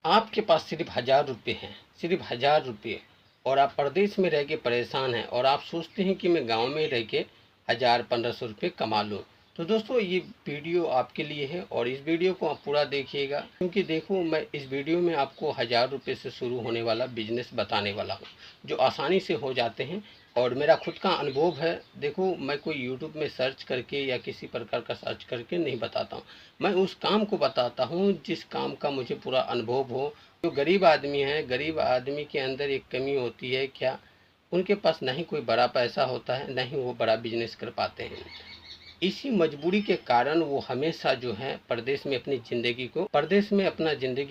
आपके पास सिर्फ 1000 रुपये हैं, सिर्फ 1000 रुपये, और आप प्रदेश में रह के परेशान हैं और आप सोचते हैं कि मैं गांव में रह के 1000-1500 रुपये कमा लूँ। तो दोस्तों ये वीडियो आपके लिए है और इस वीडियो को आप पूरा देखिएगा, क्योंकि देखो मैं इस वीडियो में आपको 1000 रुपये से शुरू होने वाला बिजनेस बताने वाला हूँ जो आसानी से हो जाते हैं और मेरा खुद का अनुभव है। देखो मैं कोई यूट्यूब में सर्च करके या किसी प्रकार का सर्च करके नहीं बताता हूँ, मैं उस काम को बताता हूँ जिस काम का मुझे पूरा अनुभव हो। जो गरीब आदमी है, गरीब आदमी के अंदर एक कमी होती है क्या, उनके पास नहीं कोई बड़ा पैसा होता है, नहीं वो बड़ा बिजनेस कर पाते हैं। इसी मजबूरी के कारण वो हमेशा जो है परदेश में अपनी ज़िंदगी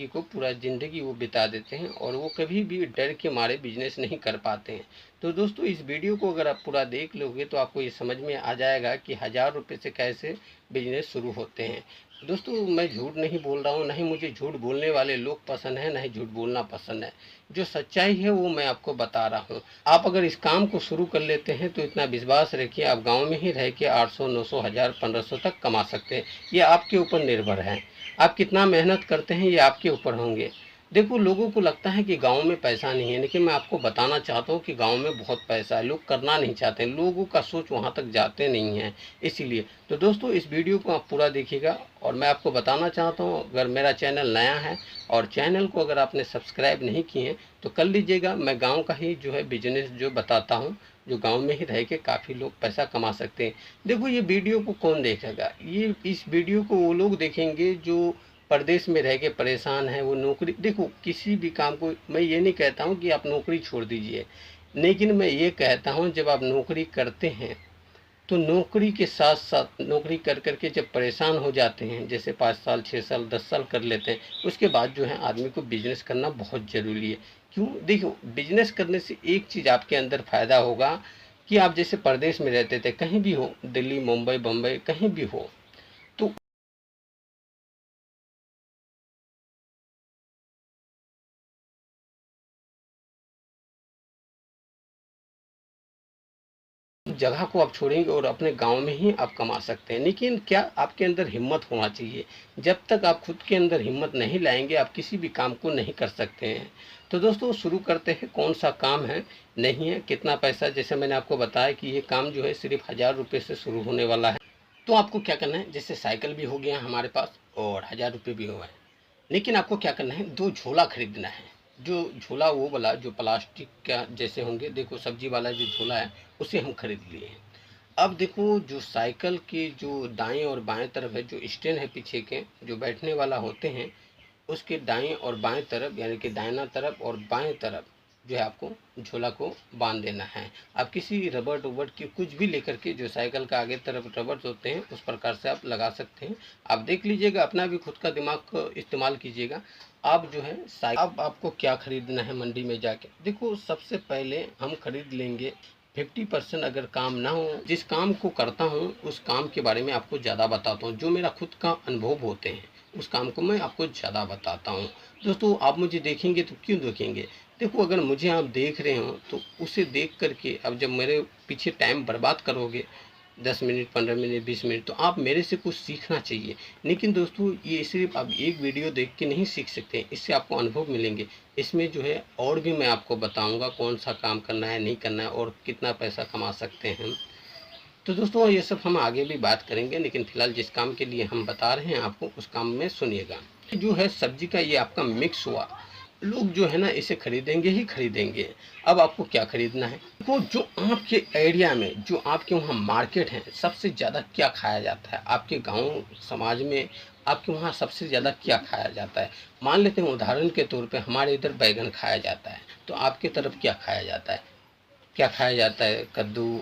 को पूरा ज़िंदगी वो बिता देते हैं और वो कभी भी डर के मारे बिजनेस नहीं कर पाते हैं। तो दोस्तों इस वीडियो को अगर आप पूरा देख लोगे तो आपको ये समझ में आ जाएगा कि 1000 रुपये से कैसे बिजनेस शुरू होते हैं। दोस्तों मैं झूठ नहीं बोल रहा हूँ, नहीं मुझे झूठ बोलने वाले लोग पसंद हैं, नहीं झूठ बोलना पसंद है। जो सच्चाई है वो मैं आपको बता रहा हूँ। आप अगर इस काम को शुरू कर लेते हैं तो इतना विश्वास रखिए आप गांव में ही रह के 800, 900, 1000, 1500 तक कमा सकते हैं। ये आपके ऊपर निर्भर है, आप कितना मेहनत करते हैं ये आपके ऊपर होंगे। देखो लोगों को लगता है कि गांव में पैसा नहीं है, लेकिन मैं आपको बताना चाहता हूँ कि गांव में बहुत पैसा है। लोग करना नहीं चाहते, लोगों का सोच वहाँ तक जाते नहीं हैं इसीलिए। तो दोस्तों इस वीडियो को आप पूरा देखिएगा और मैं आपको बताना चाहता हूँ, अगर मेरा चैनल नया है और चैनल को अगर आपने सब्सक्राइब नहीं किए हैं तो कर लीजिएगा। मैं गाँव का ही जो है बिजनेस जो बताता हूँ, जो गांव में ही रह के काफ़ी लोग पैसा कमा सकते हैं। देखो ये वीडियो को कौन देखेगा, ये इस वीडियो को वो लोग देखेंगे जो परदेश में रह के परेशान है। वो नौकरी, देखो किसी भी काम को मैं ये नहीं कहता हूँ कि आप नौकरी छोड़ दीजिए, लेकिन मैं ये कहता हूँ जब आप नौकरी करते हैं तो नौकरी के साथ साथ नौकरी कर कर के जब परेशान हो जाते हैं, जैसे 5 साल 6 साल 10 साल कर लेते हैं, उसके बाद जो है आदमी को बिजनेस करना बहुत ज़रूरी है। क्यों, देखो बिजनेस करने से एक चीज़ आपके अंदर फ़ायदा होगा कि आप जैसे परदेश में रहते थे, कहीं भी हो, दिल्ली मुंबई बम्बई कहीं भी हो, तो जगह को आप छोड़ेंगे और अपने गांव में ही आप कमा सकते हैं। लेकिन क्या आपके अंदर हिम्मत होना चाहिए, जब तक आप खुद के अंदर हिम्मत नहीं लाएंगे आप किसी भी काम को नहीं कर सकते हैं। तो दोस्तों शुरू करते हैं, कौन सा काम है, नहीं है कितना पैसा। जैसे मैंने आपको बताया कि ये काम जो है सिर्फ 1000 रुपये से शुरू होने वाला है। तो आपको क्या करना है, जैसे साइकिल भी हो गया हमारे पास और 1000 रुपये भी हो गए, लेकिन आपको क्या करना है, 2 झोला खरीदना है। जो झोला वो वाला जो प्लास्टिक का जैसे होंगे, देखो सब्जी वाला जो झोला है उसे हम खरीद लिए हैं। अब देखो जो साइकिल की जो दाएं और बाएं तरफ है, जो स्टैंड है पीछे के जो बैठने वाला होते हैं, उसके दाएं और बाएं तरफ यानी कि दाहिना तरफ और बाएं तरफ जो है आपको झोला को बांध देना है। आप किसी रबड़ वबड़ की कुछ भी लेकर के, जो साइकिल का आगे तरफ रबड़ होते हैं उस प्रकार से आप लगा सकते हैं। आप देख लीजिएगा, अपना भी खुद का दिमाग को इस्तेमाल कीजिएगा। आप जो है अब आपको क्या खरीदना है मंडी में जाके, देखो सबसे पहले हम खरीद लेंगे 50%। अगर काम ना हो, जिस काम को करता हूँ उस काम के बारे में आपको ज़्यादा बताता हूँ, जो मेरा खुद का अनुभव होते हैं उस काम को मैं आपको ज़्यादा बताता हूँ। दोस्तों आप मुझे देखेंगे तो क्यों देखेंगे, देखो अगर मुझे आप देख रहे हो तो उसे देख करके अब जब मेरे पीछे टाइम बर्बाद करोगे 10 मिनट 15 मिनट 20 मिनट, तो आप मेरे से कुछ सीखना चाहिए। लेकिन दोस्तों ये सिर्फ आप एक वीडियो देख के नहीं सीख सकते, इससे आपको अनुभव मिलेंगे। इसमें जो है और भी मैं आपको बताऊंगा कौन सा काम करना है नहीं करना है और कितना पैसा कमा सकते हैं। तो दोस्तों ये सब हम आगे भी बात करेंगे, लेकिन फिलहाल जिस काम के लिए हम बता रहे हैं आपको उस काम में सुनिएगा। जो है सब्जी का ये आपका मिक्स हुआ, लोग जो है ना इसे खरीदेंगे ही खरीदेंगे। अब आपको क्या खरीदना है, वो जो आपके एरिया में, जो आपके वहाँ मार्केट है, सबसे ज़्यादा क्या खाया जाता है आपके गांव समाज में, आपके वहाँ सबसे ज़्यादा क्या खाया जाता है। मान लेते हैं उदाहरण के तौर पे हमारे इधर बैगन खाया जाता है, तो आपके तरफ क्या खाया जाता है, क्या खाया जाता है, कद्दू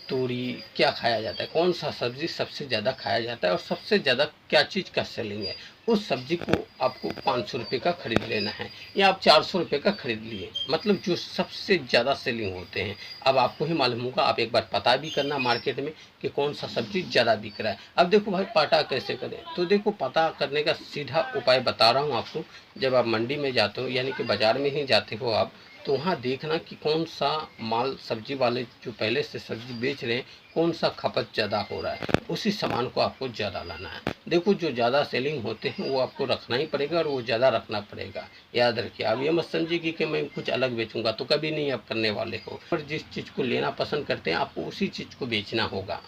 तोरी, क्या खाया जाता है, कौन सा सब्जी सबसे ज़्यादा खाया जाता है और सबसे ज़्यादा क्या चीज़ का सेलिंग है। उस सब्जी को आपको 500 रुपये का खरीद लेना है या आप 400 रुपये का खरीद लिए, मतलब जो सबसे ज़्यादा सेलिंग होते हैं। अब आपको ही मालूम होगा, आप एक बार पता भी करना मार्केट में कि कौन सा सब्जी ज़्यादा बिक रहा है। अब देखो भाई पता कैसे करें, तो देखो पता करने का सीधा उपाय बता रहा हूँ आपको। जब आप मंडी में जाते हो यानी कि बाज़ार में ही जाते हो आप, तो वहाँ देखना कि कौन सा माल सब्जी वाले जो पहले से सब्जी बेच रहे हैं कौन सा खपत ज़्यादा हो रहा है, उसी सामान को आपको ज़्यादा लाना है। देखो जो ज़्यादा सेलिंग होते हैं वो आपको रखना ही पड़ेगा और वो ज़्यादा रखना पड़ेगा। याद रखिए, आप ये मत समझिए कि मैं कुछ अलग बेचूंगा, तो कभी नहीं आप करने वाले हो। और जिस चीज़ को लेना पसंद करते हैं आपको उसी चीज़ को बेचना होगा।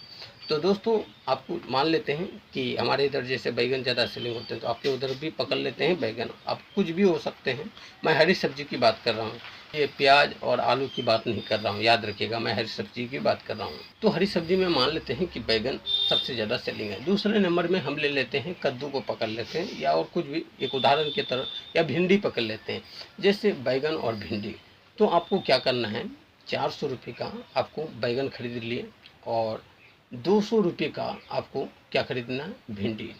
तो दोस्तों आपको मान लेते हैं कि हमारे इधर जैसे बैगन ज़्यादा सेलिंग होते हैं, तो आपके उधर भी पकड़ लेते हैं बैगन। आप कुछ भी हो सकते हैं, मैं हरी सब्जी की बात कर रहा हूँ, ये प्याज और आलू की बात नहीं कर रहा हूँ। याद रखिएगा, मैं हरी सब्जी की बात कर रहा हूँ। तो हरी सब्जी में मान लेते हैं कि बैगन सबसे ज़्यादा सेलिंग है। दूसरे नंबर में हम ले लेते हैं कद्दू को पकड़ लेते हैं, या और कुछ भी एक उदाहरण की तरह, या भिंडी पकड़ लेते हैं। जैसे बैगन और भिंडी, तो आपको क्या करना है, 400 रुपये का आपको बैगन खरीद लिए और 200 रुपये का आपको क्या खरीदना है, भिंडी।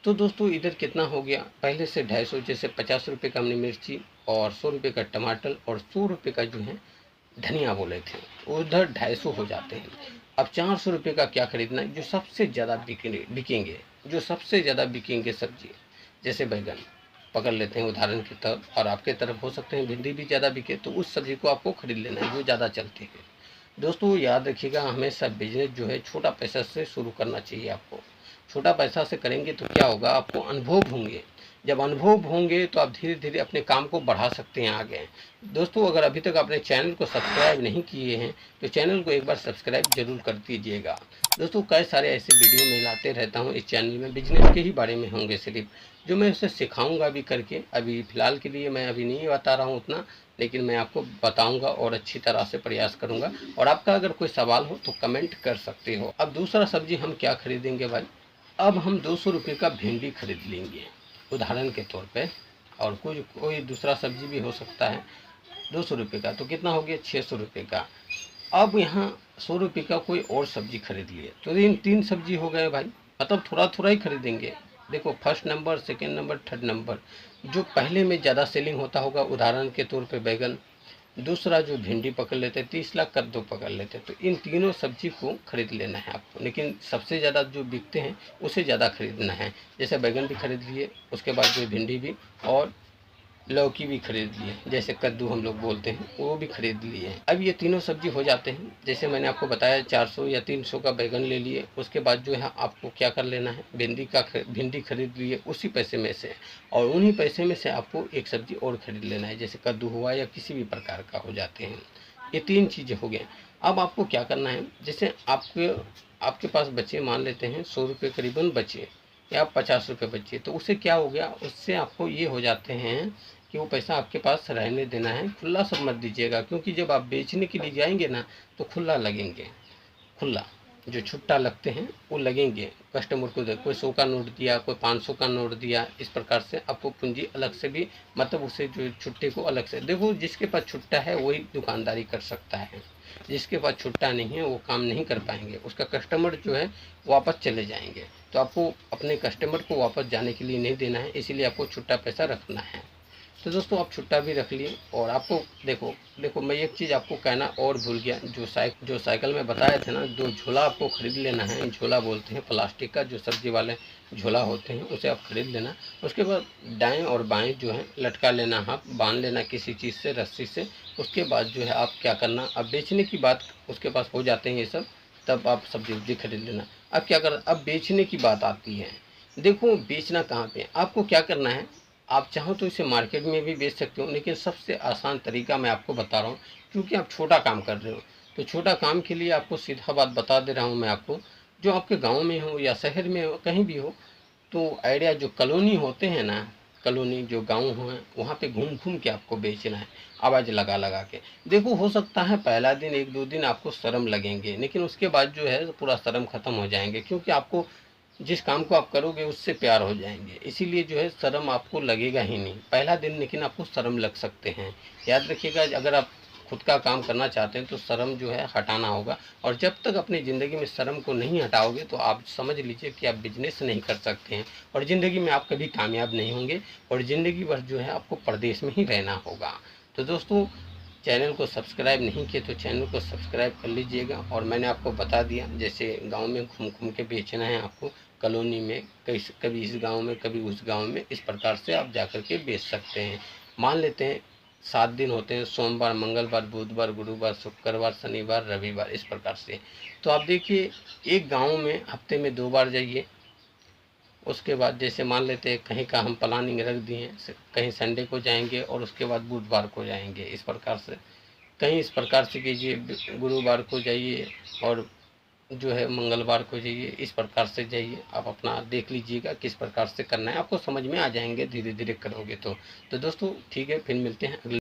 तो दोस्तों इधर कितना हो गया, पहले से 250, जैसे 50 रुपये का हमने मिर्ची और 100 रुपये का टमाटर और 100 रुपये का जो है धनिया बोले थे, उधर 250 हो जाते हैं। अब 400 रुपये का क्या खरीदना है, जो सबसे ज़्यादा बिकेंगे, जो सबसे ज़्यादा बिकेंगे सब्जी, जैसे बैगन पकड़ लेते हैं उदाहरण की तरफ, और आपके तरफ हो सकते हैं भिंडी भी ज़्यादा बिके, तो उस सब्जी को आपको खरीद लेना है जो ज़्यादा चलती है। दोस्तों याद रखिएगा, हमेशा बिजनेस जो है छोटा पैसा से शुरू करना चाहिए आपको। छोटा पैसा से करेंगे तो क्या होगा, आपको अनुभव होंगे। जब अनुभव होंगे तो आप धीरे धीरे अपने काम को बढ़ा सकते हैं आगे। दोस्तों अगर अभी तक आपने चैनल को सब्सक्राइब नहीं किए हैं तो चैनल को एक बार सब्सक्राइब जरूर कर दीजिएगा। दोस्तों कई सारे ऐसे वीडियो मैं लाते रहता हूँ इस चैनल में, बिजनेस के ही बारे में होंगे सिर्फ, जो मैं उसे सिखाऊंगा भी करके। अभी फ़िलहाल के लिए मैं अभी नहीं बता रहा हूँ उतना, लेकिन मैं आपको बताऊंगा और अच्छी तरह से प्रयास करूंगा। और आपका अगर कोई सवाल हो तो कमेंट कर सकते हो। अब दूसरा सब्जी हम क्या खरीदेंगे भाई, अब हम 200 रुपये का भिंडी खरीद लेंगे उदाहरण के तौर पे, और कोई दूसरा सब्जी भी हो सकता है 200 रुपये का, तो कितना हो गया 600 रुपये का। अब यहाँ 100 रुपये का कोई और सब्जी खरीद लिए, तो इन 3 सब्जी हो गए भाई, मतलब थोड़ा थोड़ा ही खरीदेंगे। देखो first number, second number, third number, जो पहले में ज़्यादा सेलिंग होता होगा उदाहरण के तौर पे बैगन, दूसरा जो भिंडी पकड़ लेते, तीसरा कद्दू पकड़ लेते, तो इन तीनों सब्जी को खरीद लेना है आपको। लेकिन सबसे ज़्यादा जो बिकते हैं उसे ज़्यादा खरीदना है। जैसे बैगन भी खरीद लिए, उसके बाद जो भिंडी भी, और लौकी भी खरीद लिए, जैसे कद्दू हम लोग बोलते हैं, वो भी खरीद लिए। अब ये तीनों सब्जी हो जाते हैं, जैसे मैंने आपको बताया 400 या 300 का बैगन ले लिए। उसके बाद जो है आपको क्या कर लेना है, भिंडी खरीद लिए उसी पैसे में से, और उन्हीं पैसे में से आपको एक सब्जी और खरीद लेना है, जैसे कद्दू हुआ या किसी भी प्रकार का हो जाते हैं। ये 3 चीज़ें हो गए। अब आपको क्या करना है, जैसे आपके पास बचे, मान लेते हैं 100 रुपये करीबन बचे या 50 रुपये बचे, तो उससे क्या हो गया, उससे आपको ये हो जाते हैं कि वो पैसा आपके पास रहने देना है, खुला सब मत दीजिएगा। क्योंकि जब आप बेचने के लिए जाएंगे ना तो खुला लगेंगे, खुला जो छुट्टा लगते हैं वो लगेंगे कस्टमर को। कोई 100 का नोट दिया, कोई 500 का नोट दिया, इस प्रकार से आपको पूंजी अलग से भी, मतलब उसे जो छुट्टे को अलग से देखो। जिसके पास छुट्टा है वही दुकानदारी कर सकता है, जिसके पास छुट्टा नहीं है वो काम नहीं कर पाएंगे, उसका कस्टमर जो है वापस चले जाएंगे। तो आपको अपने कस्टमर को वापस जाने के लिए नहीं देना है, इसीलिए आपको छुट्टा पैसा रखना है। तो दोस्तों आप छुट्टा भी रख लिए। और आपको देखो मैं एक चीज़ आपको कहना और भूल गया, जो साइकिल में बताए थे ना, जो झोला आपको खरीद लेना है, झोला बोलते हैं प्लास्टिक का, जो सब्जी वाले झोला होते हैं उसे आप खरीद लेना। उसके बाद दाएं और बाएं जो है लटका लेना, हाथ बांध लेना किसी चीज़ से, रस्सी से। उसके बाद जो है आप क्या करना, अब बेचने की बात उसके पास हो जाते हैं ये सब, तब आप सब्जी उब्जी खरीद लेना। अब क्या करना, अब बेचने की बात आती है। देखो बेचना कहाँ पे, आपको क्या करना है, आप चाहो तो इसे मार्केट में भी बेच सकते हो, लेकिन सबसे आसान तरीका मैं आपको बता रहा हूँ, क्योंकि आप छोटा काम कर रहे हो। तो छोटा काम के लिए आपको सीधा बात बता दे रहा हूँ मैं आपको, जो आपके गांव में हो या शहर में हो, कहीं भी हो, तो आइडिया जो कॉलोनी होते हैं ना, कॉलोनी जो गांव हैं, वहाँ पे घूम घूम के आपको बेचना है, आवाज़ लगा लगा के। देखो हो सकता है पहला दिन 1-2 दिन आपको शर्म लगेंगे, लेकिन उसके बाद जो है पूरा शर्म ख़त्म हो जाएंगे, क्योंकि आपको जिस काम को आप करोगे उससे प्यार हो जाएंगे। इसीलिए जो है शर्म आपको लगेगा ही नहीं पहला दिन, लेकिन आपको शर्म लग सकते हैं। याद रखिएगा, अगर आप खुद का काम करना चाहते हैं तो शर्म जो है हटाना होगा, और जब तक अपनी ज़िंदगी में शर्म को नहीं हटाओगे तो आप समझ लीजिए कि आप बिजनेस नहीं कर सकते हैं, और ज़िंदगी में आप कभी कामयाब नहीं होंगे, और ज़िंदगी भर जो है आपको परदेश में ही रहना होगा। तो दोस्तों चैनल को सब्सक्राइब नहीं किए तो चैनल को सब्सक्राइब कर लीजिएगा। और मैंने आपको बता दिया, जैसे गांव में घूम घूम के बेचना है आपको, कॉलोनी में कभी इस गांव में कभी उस गांव में, इस प्रकार से आप जाकर के बेच सकते हैं। मान लेते हैं 7 दिन होते हैं, सोमवार, मंगलवार, बुधवार, गुरुवार, शुक्रवार, शनिवार, रविवार, इस प्रकार से। तो आप देखिए, एक गांव में हफ्ते में 2 बार जाइए। उसके बाद जैसे मान लेते हैं कहीं का हम प्लानिंग रख दिए हैं, कहीं संडे को जाएंगे और उसके बाद बुधवार को जाएंगे, इस प्रकार से कहीं इस प्रकार से कीजिए, गुरुवार को जाइए और जो है मंगलवार को जाइए, इस प्रकार से जाइए। आप अपना देख लीजिएगा किस प्रकार से करना है, आपको समझ में आ जाएंगे धीरे धीरे करोगे तो दोस्तों ठीक है, फिर मिलते हैं अगले